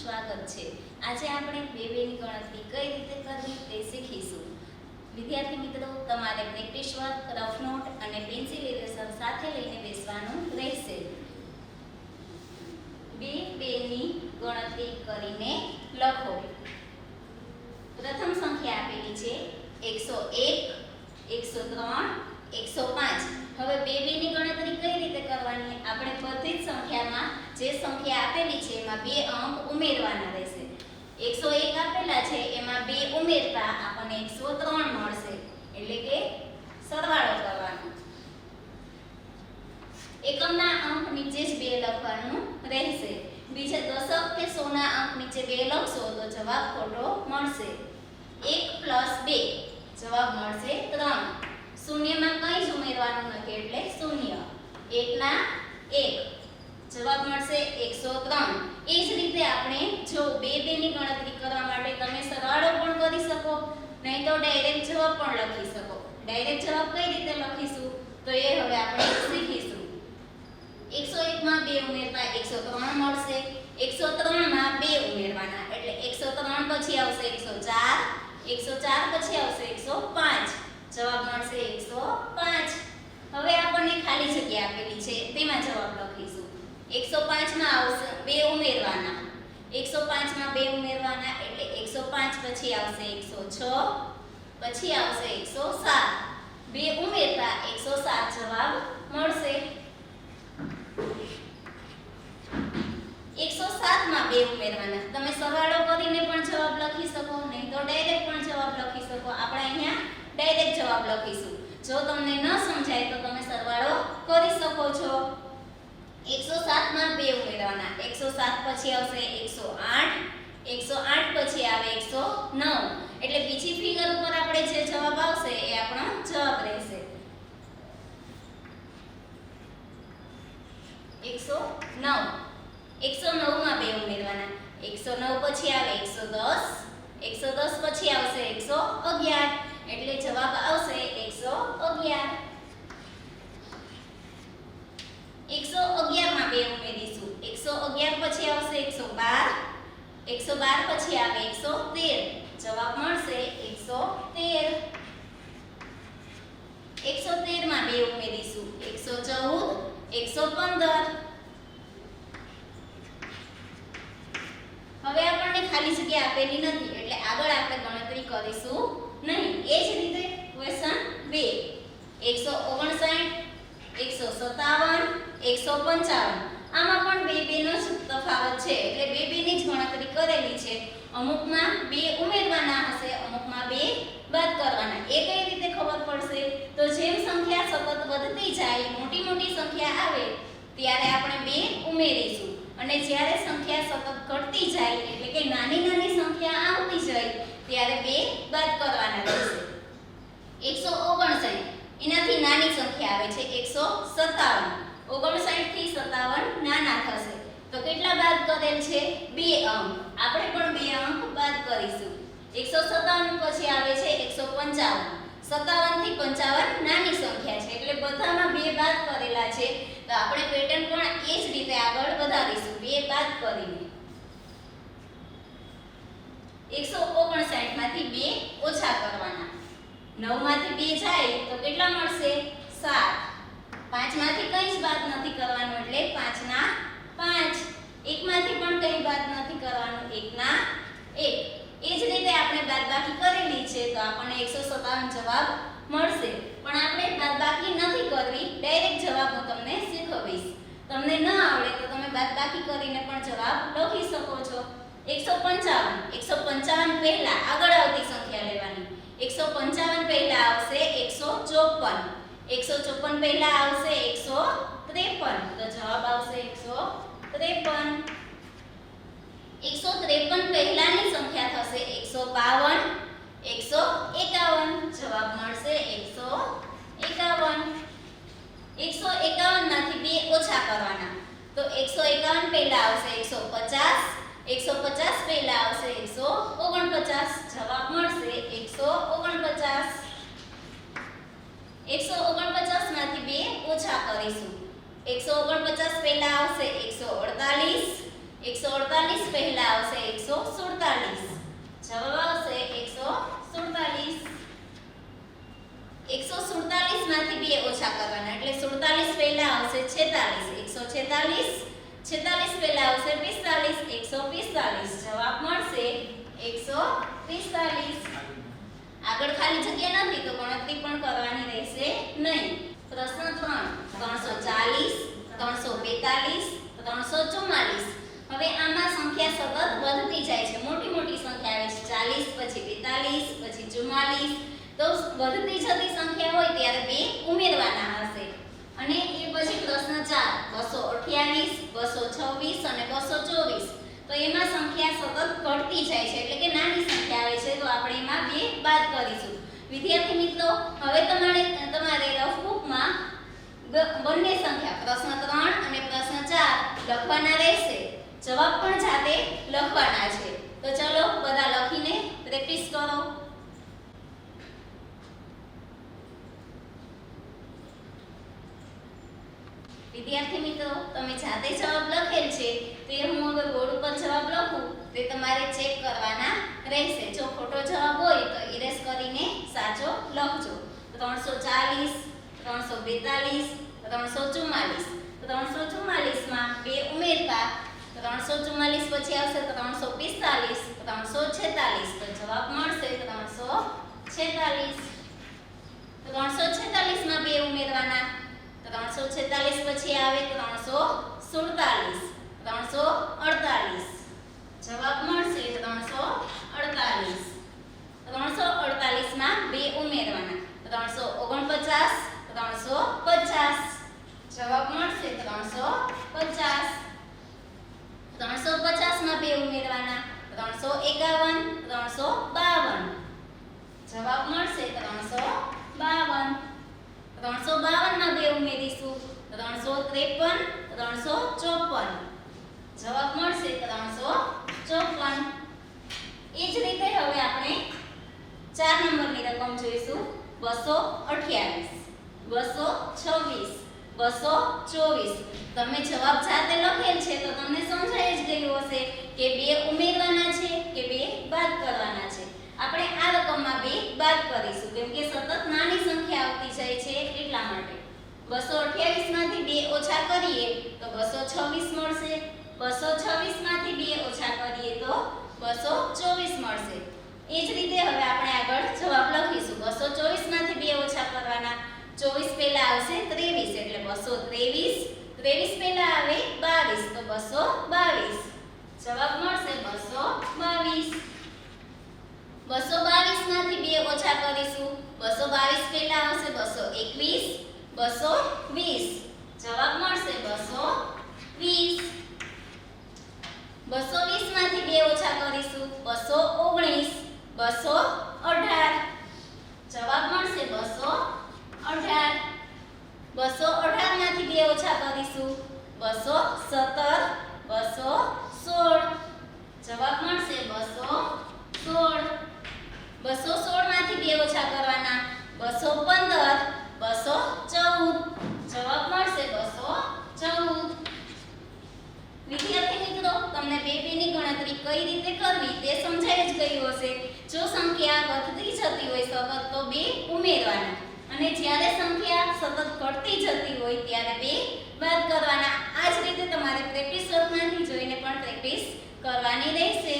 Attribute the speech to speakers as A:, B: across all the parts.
A: સ્વાગત છે। આજે આપણે બેની ગણતરી કઈ રીતે કરવી તે શીખીશું। વિદ્યાર્થી મિત્રો, તમારે પ્રેક્ટિસ વર્ક, રફ નોટ અને પેન્સિલ ઇરેઝર સાથે લઈને બેસવાનું રહેશે। બેની ગણતરી કરીને લખો। પ્રથમ સંખ્યા આપેલી છે 101, 103, 105। હવે બેની ગણતરી કઈ રીતે કરવાની? આપણે બધી જ સંખ્યામાં જે સંખ્યા આપેલી છે એમાં બે અંક ઉમેરવાના રહેશે। 101 આપેલા છે એમાં 2 ઉમેરતા આપણને 103 મળશે, એટલે કે સરવાળો કરવાનો। એકમના અંક નીચે જ 2 લખવાનું રહેશે। બીજા દશક કે 100 ના અંક નીચે 2 લખશો તો જવાબ ખોટો મળશે। 1 + 2 જવાબ મળશે 3। શૂન્યમાં કંઈ જ ઉમેરવાનું નથી એટલે શૂન્ય। 1 ના 1 જવાબ મળશે 103। એ જ રીતે આપણે જો બેની ગણતરી કરવા માટે તમે સરવાળો પણ કરી શકો, નહીં તો ડાયરેક્ટ જવાબ પણ લખી શકો। ડાયરેક્ટ જવાબ કઈ રીતે લખીશું તો એ હવે આપણે શીખીશું। 101 માં 2 ઉમેરતા 103 મળશે। 103 માં 2 ઉમેરવાના એટલે 103 પછી આવશે 104, 104 પછી આવશે 105, જવાબ મળશે 105। હવે આપણને ખાલી જગ્યા આપેલી છે તેમાં જવાબ લખીશું। 105 માં આવશે 2 ઉમેરવાના, 105 માં 2 ઉમેરવાના એટલે 105 પછી આવશે 106, પછી આવશે 107, 2 ઉમેરતા 107 જવાબ મળશે। 107 માં 2 ઉમેરવાના, તમે સરવાળો કરીને પણ જવાબ લખી શકો, નહીં તો ડાયરેક્ટ પણ જવાબ લખી શકો। આપણે અહીંયા ડાયરેક્ટ જવાબ લખીશું। જો તમને ન સમજાય તો તમે સરવાળો કરી શકો છો। 107 માં 2 ઉમેરવાના, 107 પછી આવશે 108, 108 પછી આવે 109, એટલે બીજી ફિગર ઉપર આપણે જે જવાબ આવશે એ આપણો જવાબ રહેશે। 109 માં 2 ઉમેરવાના, 109 પછી આવે 110, 110 પછી આવશે 111, એટલે જવાબ આવશે 111। 111 માં 2 ઉમેરીશું, 111 પછી આવશે 112, 112 પછી આવે 113, જવાબ મળશે 113। 113 માં 2 ઉમેરીશું, 114, 115। હવે આપણને ખાલી જગ્યા આપેલી નથી એટલે આગળ આપણે ગણતરી કરીશું નહીં। એ જ રીતે ક્વેશ્ચન 2, 159, 157, 155। આમાં પણ 2 નો જ તફાવત છે એટલે 2 ની જ ગણતરી કરેલી છે। અમુકમાં 2 ઉમેરવાના હશે, અમુકમાં 2 બાદ કરવાના। એ કઈ રીતે ખબર પડશે તો જેમ સંખ્યા સતત વધતી જાય, મોટી સંખ્યા આવે ત્યારે આપણે 2 ઉમેરીશું, અને જ્યારે સંખ્યા સતત ઘટતી જાય એટલે કે નાની સંખ્યા આવતી જાય ત્યારે 2 બાદ કરવાના રહેશે। 159 એનાથી નાની સંખ્યા આવે છે 157, 59 થી 57 નાના થશે તો કેટલા બાદ કરેલ છે? 2 અંક। આપણે પણ 2 અંક બાદ કરીશું। 157 પછી આવે છે 155, 57 થી 55 નાની સંખ્યા છે એટલે બધામાં 2 બાદ કરેલા છે તો આપણે પેટર્ન પણ એ જ રીતે આગળ વધારીશું 2 બાદ કરીને। 159 માંથી 2 ઓછા કરવાના, 9 માંથી 2 જાય તો કેટલા મળશે? 7। 5 માંથી કંઈ જ બાદ નથી કરવાનું એટલે 5 ના 5। 1 માંથી પણ કંઈ બાદ નથી કરવાનું, 1 ના 1। એ જ રીતે આપણે બાદબાકી કરેલી છે તો આપણને 157 જવાબ મળશે। પણ આપણે બાદબાકી નથી કરવી, ડાયરેક્ટ જવાબ હું તમને શીખવીશ। તમને ન આવડે તો તમે બાદબાકી કરીને પણ જવાબ લખી શકો છો। 155 પહેલા આગળ આવતી સંખ્યા લેવાની। 155 પહેલા આવશે 154, 154 પહેલા આવશે 153 તો જવાબ આવશે 153। 153 પહેલાની સંખ્યા થશે 152, 151, જવાબ મળશે 151। 151 માંથી 2 ઓછા કરવાના તો 151 પહેલા આવશે 150, 150 પહેલા આવશે 149, જવાબ મળશે 149। 149 માંથી 2 ઓછા કરીશું। 149 પહેલા આવશે 148, 148 પહેલા આવશે 147. જવાબ આવશે 147. 147 માંથી 2 ઓછા કરવાના એટલે 47 પહેલા આવશે 46. 146 પહેલા આવશે 45. 145. જવાબ મળશે 145. આગળ ખાલી જગ્યા નથી તો ગણતરી પણ કરવાની રહેશે નહીં. પ્રશ્ન 3 340 342 હવે આમાં સંખ્યા સતત વધતી જાય છે. મોટી સંખ્યા આવે છે 40 પછી 42 પછી 44. તો વધતી જતી સંખ્યા હોય ત્યારે 2 ઉમેરવાના હશે. અને એ પછી પ્રશ્ન 4 228 226 અને 224 તો એમાં સંખ્યા સતત ઘટતી જાય છે એટલે કે નાની સંખ્યા આવે છે તો આપણે એમાં 2 બાદ કરીશું. વિદ્યાર્થી મિત્રો હવે તમારે રફ બુકમાં બંને સંખ્યા પ્રશ્ન 3 અને પ્રશ્ન 4 લખવાના રહેશે. જવાબ પણ જાતે લખવાના છે. તો ચલો બધા લખીને પ્રેક્ટિસ કરો. વિદ્યાર્થી મિત્રો તમે જાતે જવાબ લખેલ છે તે હું હવે બોર્ડ ઉપર જવાબ લખું તે તમારે ચેક કરવાના રહેશે. જો ખોટો જવાબ હોય તો ઇરેઝ કરીને સાચો લખજો. 340 342 344 344 માં 2 ઉમેરતા 344 પછી આવશે 345 346 તો જવાબ મળશે 346. 346 માં 2 ઉમેરવાના 346 પછી આવે 347 348 જવાબ મળશે 348. 348 માં 2 ઉમેરવાના 349 350 જવાબ મળશે 350. 350 માં 2 ઉમેરવાના 351 352 જવાબ મળશે 352. 352 માં 2 ઉમેરીશું 353 354 જવાબ મળશે 354. એ જ રીતે હવે આપણે 4 નંબરની રકમ જોઈશું 228 226 224. તમે જવાબ જાતે લખેલ છે તો તમને સમજાઈ જ ગયું હશે કે 2 ઉમેરવાના છે કે 2 બાદ કરવાના છે. આપણે આ રકમમાં 2 બાદ કરીશું કેમ કે સતત નાની સંખ્યા આવતી જાય છે એટલા માટે. 228 માંથી 2 ઓછા કરીએ તો 226 મળશે. 226 માંથી 2 ઓછા કરીએ તો 224 મળશે. એ જ રીતે હવે આપણે આગળ જવાબ લખીશું. 224 માંથી 2 ઓછા કરવાના 24 પહેલા આવશે 23 એટલે 223. 23 પહેલા આવે 22 તો 222 જવાબ મળશે 222. 222 માંથી 2 ઓછા કરીશું 222 પહેલા આવશે 221 220 જવાબ મળશે 220. 220 માંથી 2 ઓછા કરીશું 219 218 જવાબ મળશે 218. 218 માંથી 2 ઓછા કરીશું 217 216 જવાબ મળશે 216. 216 માંથી 2 ઓછા કરવાના 215 214 જવાબ મળશે 214. વિદ્યાર્થી મિત્રો તમને 2 ની ગણતરી કઈ રીતે કરવી તે સમજાઈ જ ગયું હશે. જો સંખ્યા વધતી જતી હોય સતત તો 2 ઉમેરવાના અને જ્યારે સંખ્યા સતત ઘટતી જતી હોય ત્યારે 2 બાદ કરવાના. આ જ રીતે તમારે પ્રેક્ટિસ વર્કમાંથી જોઈને પણ પ્રેક્ટિસ કરવાની રહેશે.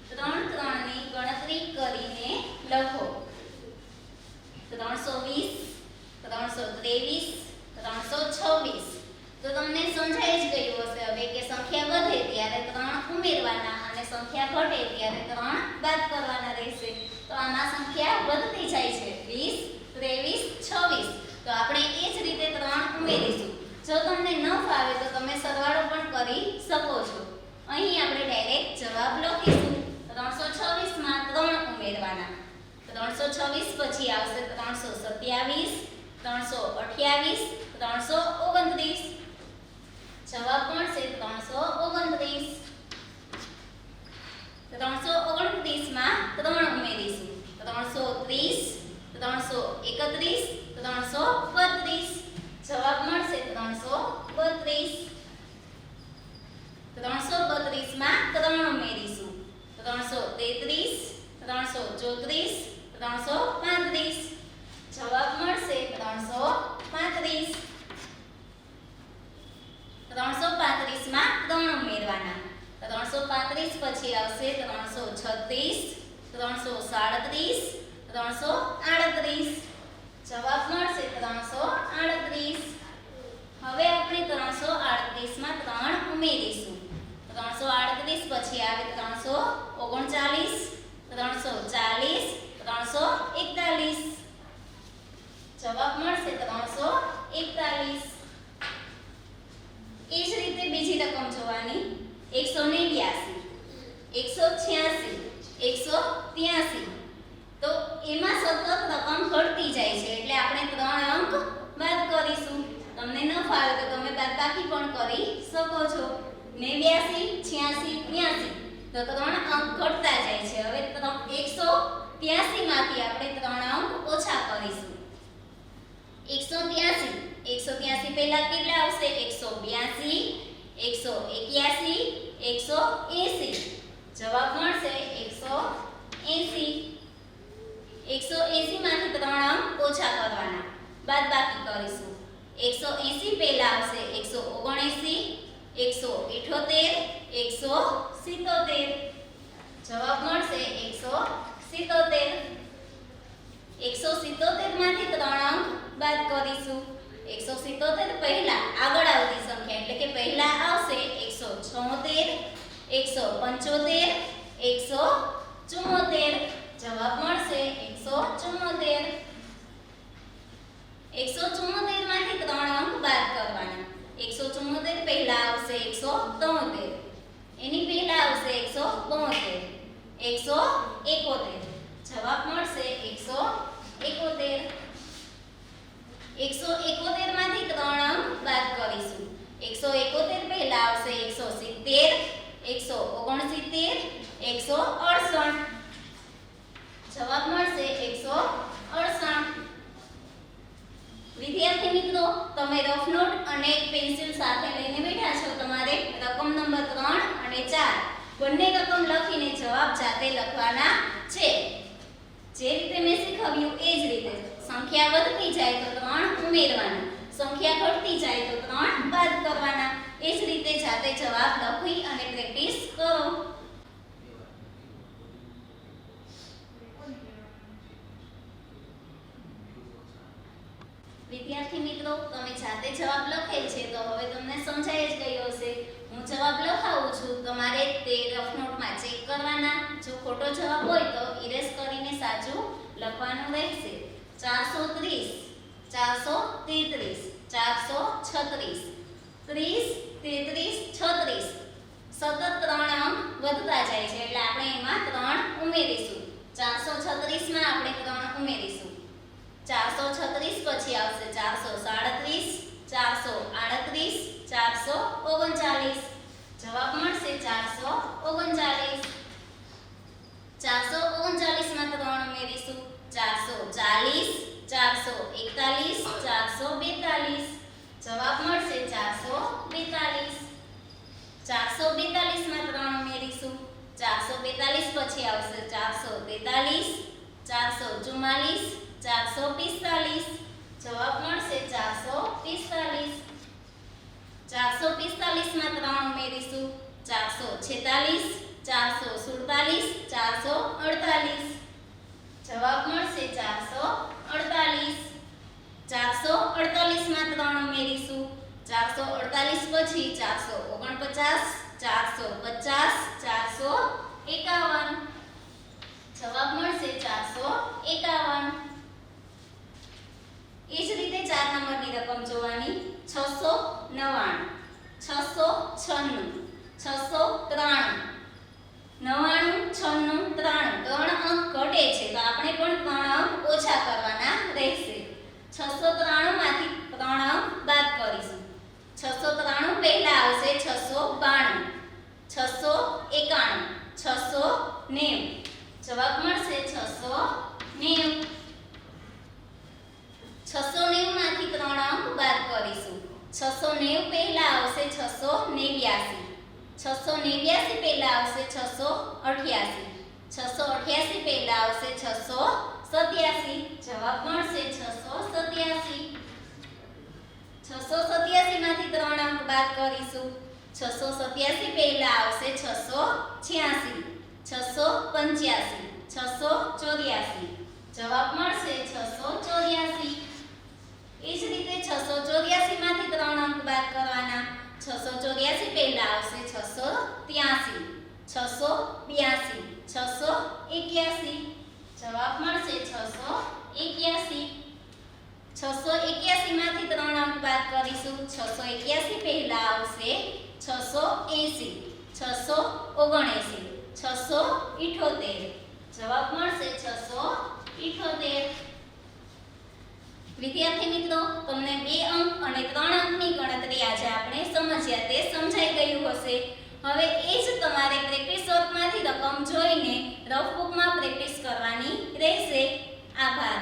A: 3 3 ની ગણતરી કરીને લખો. 320 323 326 તો તમને સમજાઈ જ ગયું હશે હવે કે સંખ્યા વધે ત્યારે 3 ઉમેરવાના અને સંખ્યા ઘટે ત્યારે 3 બાદ કરવાના રહેશે. તો આમાં સંખ્યા વધતી જાય છે 20 23 26 તો આપણે એ જ રીતે 3 ઉમેરીશું. જો તમને ન ફાવે તો તમે સરવાળો પણ કરી શકો છો. અહીં આપણે ડાયરેક્ટ જવાબ લખીશું. 326 માં 3 ઉમેરવાના 326 પછી આવશે 327 328 329 જવાબ મળશે 329. 329 માં 3 ઉમેરીશું 330 331 332 જવાબ મળશે 332. 332 334, 335. જવાબ મળશે 335. 335 માં 3 ઉમેરવાના. 335 પછી આવશે 336, 337, 338. જવાબ મળશે 338. હવે આપણે 338 માં 3 ઉમેરીશું. 338 પછી આવે 339, 340, 341. જવાબ મળશે 341. એ જ રીતે બીજી રકમ જોવાની. 189, 186, 183. તો એમાં સતત રકમ ઘટતી જાય છે એટલે આપણે 3 અંક બાદ કરીશું. તમને ન ફાવે તો તમે બાદબાકી પણ કરી શકો છો. 89, 86, 83. તો 3 અંક ઘટતા જાય છે. હવે 183 માંથી આપણે 3 અંક ઓછા કરીશું. 183 પહેલા કેટલા આવશે? 182, 181, 180. જવાબ મળશે 180. 180 માંથી 3 અંક ઓછા કરવાના, બાદબાકી કરીશું. 180 પહેલા આવશે 179, 178, 177. જવાબ મળશે 177. 177 માંથી 3 અંક બાદ કરીશું. 177 પહેલા આગળ આવતી સંખ્યા એટલે કે પહેલા આવશે 176, 175, 174. જવાબ મળશે 174. 174 માંથી 3 અંક બાદ કરવાના. 174 પહેલા આવશે 173, એની પહેલા આવશે 172, 171. જવાબ મળશે 171. 171 માંથી 3 અંક બાદ કરીશું. 171 પહેલા આવશે 170, 169, 168. જવાબ મળશે 168. વિદ્યાર્થી મિત્રો, તમે રફ નોટ અને પેન્સિલ સાથે લઈને બેઠા છો. તમારે રકમ નંબર 3 અને 4 બંને રકમ લખીને જવાબ જાતે લખવાના છે. જે રીતે મેં શીખવ્યું એ જ રીતે. સંખ્યા વધતી જાય તો 3 ઉમેરવાના, સંખ્યા ઘટતી જાય તો 3 બાદ કરવાના. એ જ રીતે જાતે જવાબ લખી અને પ્રેક્ટિસ કરો. વિદ્યાર્થી મિત્રો, તમે જાતે જવાબ લખેલ છે તો હવે તમને સમજાઈ જ ગયો હશે. હું જવાબ લખાવું છું, તમારે તે રફ નોટમાં ચેક કરવાના. જો ખોટો જવાબ હોય તો ઇરેઝ કરીને સાચું લખવાનું રહેશે. 430, 433, 436, 30, 33, 36. સતત 3 અંક વધતા જાય છે એટલે આપણે એમાં 3 ઉમેરીશું. 436 માં આપણે 3 ઉમેરીશું. 436 પછી આવશે 437, 438, 439. જવાબ મળશે 439. 439 માં 3 ઉમેરીશું. 440, 441, 442. જવાબ મળશે 442. 442 માં 3 ઉમેરીશું. 442 પછી આવશે 443, 444, 445. જવાબ મળશે 445. 445 માં 3 ઉમેરીશું. 446, 447, 448. જવાબ મળશે 448. 448 માં 3 ઉમેરીશું. 448 પછી 449, 450, 451. જવાબ મળશે 451. એ જ રીતે 4 નંબરની રકમ જોવાની. 699, 696, 693, 99, 96, 93. 3 અંક ઘટે છે તો આપણે પણ 3 અંક ઓછા કરવાના રહેશે. 693 માંથી 3 અંક બાદ કરીશું. 693 પહેલા આવશે 692, 691, 690. જવાબ મળશે 690. 690 માંથી 3 અંક બાદ કરીશું. 690 પહેલા આવશે 689, 689 પહેલા આવશે 688, 688 પહેલા આવશે 687. જવાબ મળશે 687. 687 માંથી 3 અંક બાદ કરીશું. 687 પહેલા આવશે 686, 685, 684. જવાબ મળશે 684. એ જ રીતે 684 માંથી 3 અંક બાદ કરવાના. 684 પહેલા આવશે 683, 682, 681. જવાબ મળશે 681. 681 માંથી 3 અંક બાદ કરીશું. 681 પહેલા આવશે 680, 679, 678. જવાબ મળશે 678. વિદ્યાર્થી મિત્રો, તમને 2 અંક અને 3 અંકની ગણતરી આજે આપણે સમજ્યા તે સમજાઈ ગયું હશે. હવે એ જ તમારે પ્રેક્ટિસ વર્કમાંથી રકમ જોઈને રફ બુકમાં પ્રેક્ટિસ કરવાની રહેશે. આભાર.